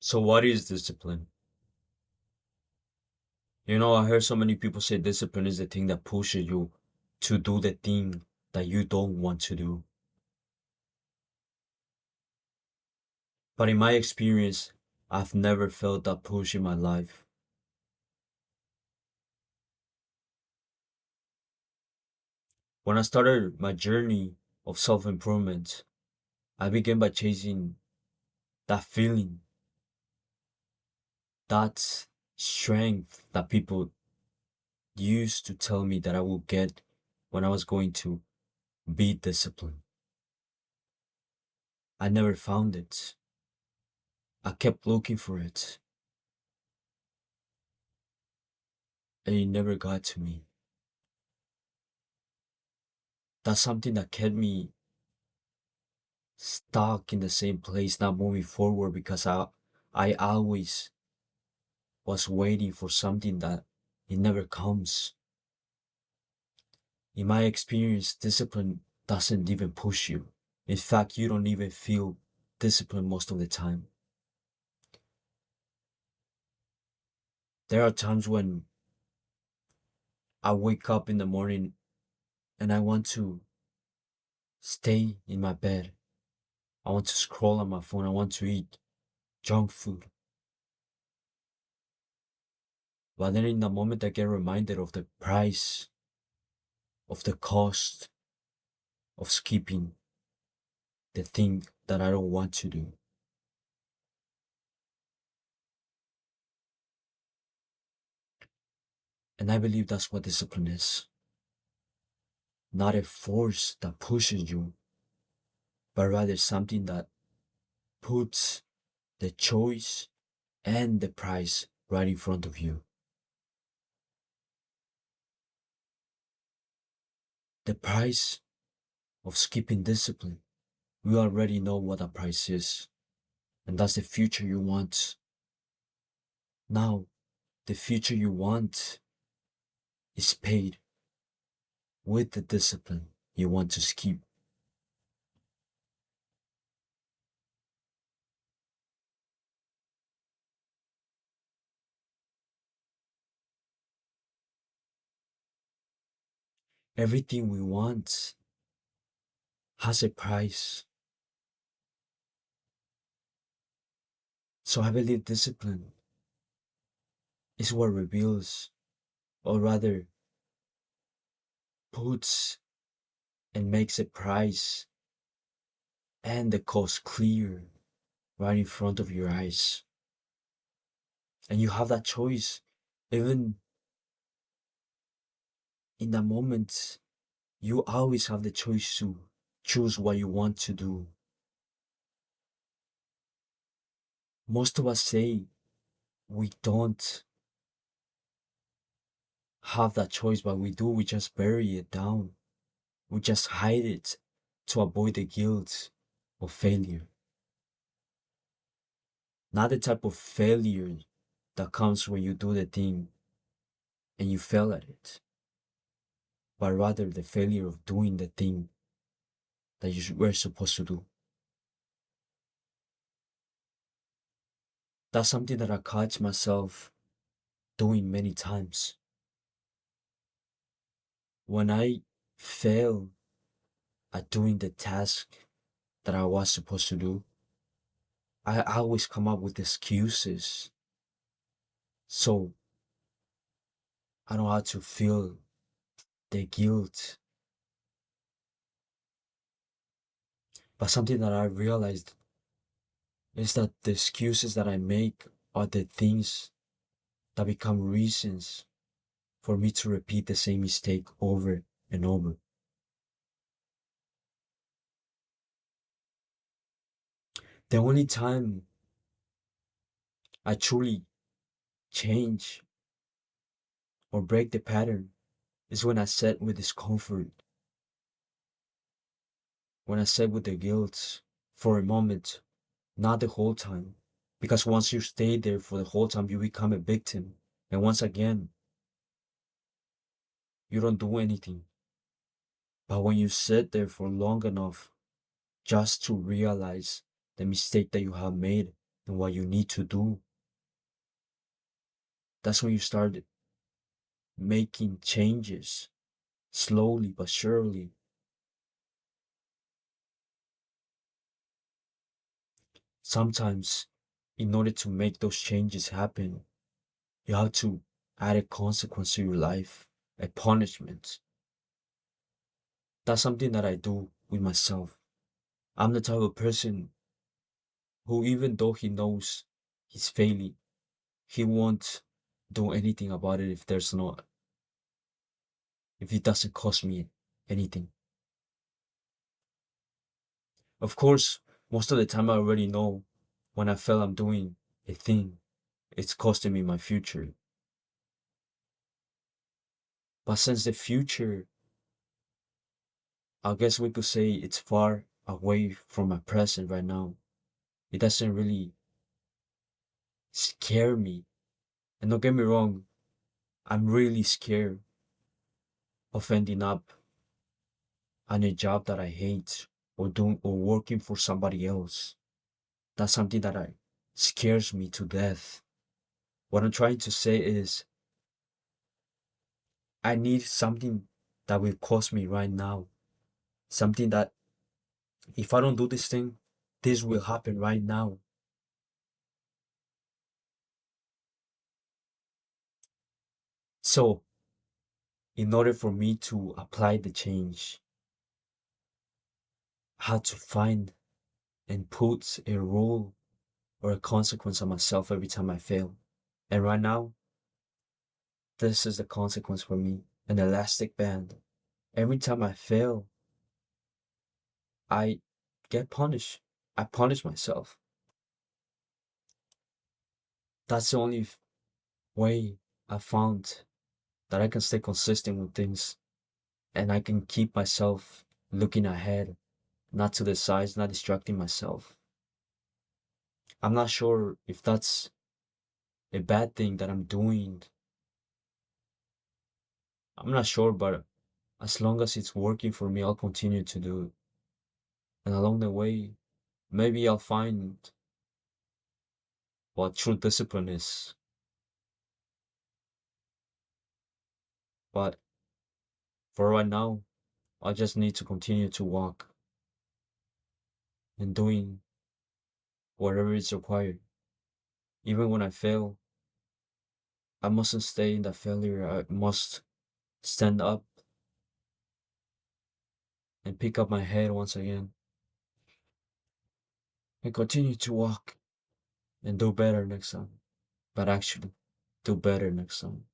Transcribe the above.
So what is discipline? I heard so many people say discipline is the thing that pushes you to do the thing that you don't want to do. But in my experience, I've never felt that push in my life. When I started my journey of self-improvement, I began by chasing that feeling, that strength that people used to tell me that I would get when I was going to be disciplined. I never found it. I kept looking for it, and it never got to me. That's something that kept me stuck in the same place, not moving forward because I always was waiting for something that it never comes. In my experience, discipline doesn't even push you. In fact, you don't even feel discipline most of the time. There are times when I wake up in the morning and I want to stay in my bed. I want to scroll on my phone. I want to eat junk food. But then in the moment I get reminded of the price, of the cost of skipping the thing that I don't want to do. And I believe that's what discipline is. Not a force that pushes you, but rather something that puts the choice and the price right in front of you. The price of skipping discipline, we already know what that price is, and that's the future you want. Now, the future you want is paid with the discipline you want to skip. Everything we want has a price. So I believe discipline is what reveals, or rather puts and makes a price and the cost clear right in front of your eyes. And you have that choice. Even in the moment, you always have the choice to choose what you want to do. Most of us say we don't have that choice, but we do. We just bury it down. We just hide it to avoid the guilt of failure. Not the type of failure that comes when you do the thing and you fail at it, but rather the failure of doing the thing that you were supposed to do. That's something that I catch myself doing many times. When I fail at doing the task that I was supposed to do, I always come up with excuses. So I don't have to feel the guilt. But something that I realized is that the excuses that I make are the things that become reasons for me to repeat the same mistake over and over. The only time I truly change or break the pattern is when I sit with discomfort, when I sit with the guilt for a moment, not the whole time. Because once you stay there for the whole time, you become a victim. And once again, you don't do anything. But when you sit there for long enough just to realize the mistake that you have made, and what you need to do, that's when you start making changes slowly but surely. Sometimes, in order to make those changes happen, you have to add a consequence to your life, a punishment. That's something that I do with myself. I'm the type of person who, even though he knows he's failing, he won't do anything about it if it doesn't cost me anything. Of course, most of the time I already know when I feel I'm doing a thing, it's costing me my future. But since the future, I guess we could say it's far away from my present right now, it doesn't really scare me. And don't get me wrong, I'm really scared of ending up on a job that I hate or doing or working for somebody else. That's something that scares me to death. What I'm trying to say is I need something that will cost me right now. Something that if I don't do this thing, this will happen right now. So, in order for me to apply the change, I had to find and put a rule or a consequence on myself every time I fail. And right now, this is the consequence for me, an elastic band. Every time I fail, I get punished. I punish myself. That's the only way I found that I can stay consistent with things and I can keep myself looking ahead, not to the sides, not distracting myself. I'm not sure if that's a bad thing that I'm doing. I'm not sure, but as long as it's working for me, I'll continue to do it. And along the way, maybe I'll find what true discipline is. But for right now, I just need to continue to walk and doing whatever is required. Even when I fail, I mustn't stay in that failure. I must stand up and pick up my head once again and continue to walk and do better next time. But actually, do better next time.